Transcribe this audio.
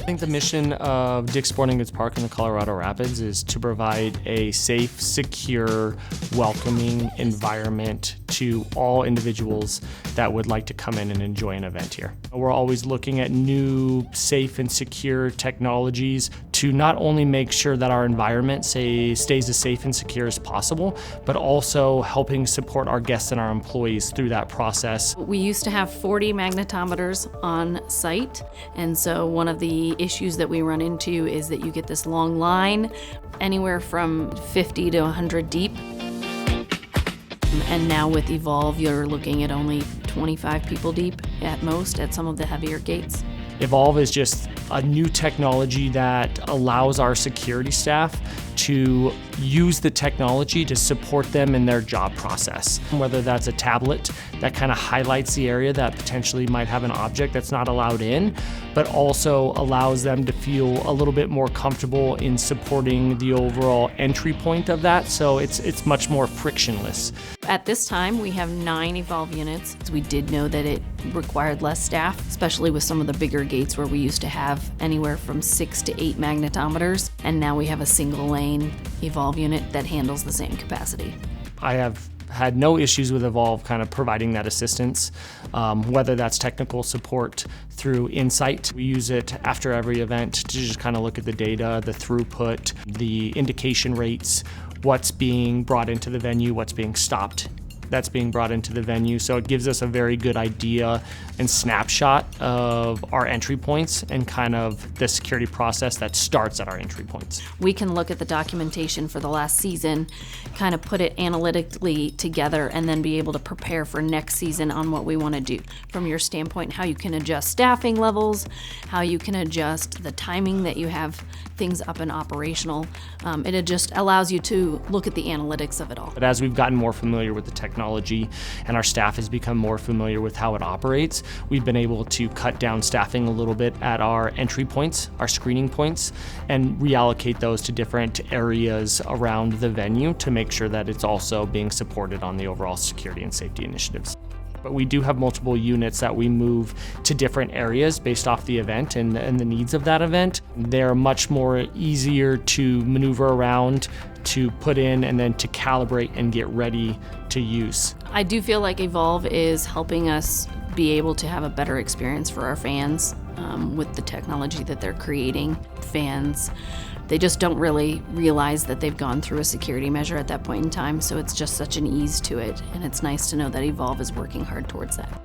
I think the mission of DICK'S Sporting Goods Park in the Colorado Rapids is to provide a safe, secure, welcoming environment to all individuals that would like to come in and enjoy an event here. We're always looking at new, safe and secure technologies to not only make sure that our environment stays as safe and secure as possible, but also helping support our guests and our employees through that process. We used to have 40 magnetometers on site, and so one of the issues that we run into is that you get this long line, anywhere from 50 to 100 deep. And now with Evolv, you're looking at only 25 people deep at most at some of the heavier gates. Evolv is just a new technology that allows our security staff to use the technology to support them in their job process. Whether that's a tablet that kind of highlights the area that potentially might have an object that's not allowed in, but also allows them to feel a little bit more comfortable in supporting the overall entry point of that, so it's much more frictionless. At this time, we have 9 Evolv units. We did know that it required less staff, especially with some of the bigger gates where we used to have anywhere from 6 to 8 magnetometers, and now we have a single lane Evolv unit that handles the same capacity. I have had no issues with Evolv kind of providing that assistance, whether that's technical support through Insight. We use it after every event to just kind of look at the data, the throughput, the indication rates, what's being brought into the venue, what's being stopped that's being brought into the venue. So it gives us a very good idea and snapshot of our entry points and kind of the security process that starts at our entry points. We can look at the documentation for the last season, kind of put it analytically together, and then be able to prepare for next season on what we want to do. From your standpoint, how you can adjust staffing levels, how you can adjust the timing that you have things up and operational. It just allows you to look at the analytics of it all. But as we've gotten more familiar with the technology and our staff has become more familiar with how it operates, we've been able to cut down staffing a little bit at our entry points, our screening points, and reallocate those to different areas around the venue to make sure that it's also being supported on the overall security and safety initiatives. But we do have multiple units that we move to different areas based off the event and the needs of that event. They're much more easier to maneuver around, to put in, and then to calibrate and get ready to use. I do feel like Evolv is helping us be able to have a better experience for our fans with the technology that they're creating. Fans, they just don't really realize that they've gone through a security measure at that point in time, so it's just such an ease to it, and it's nice to know that Evolv is working hard towards that.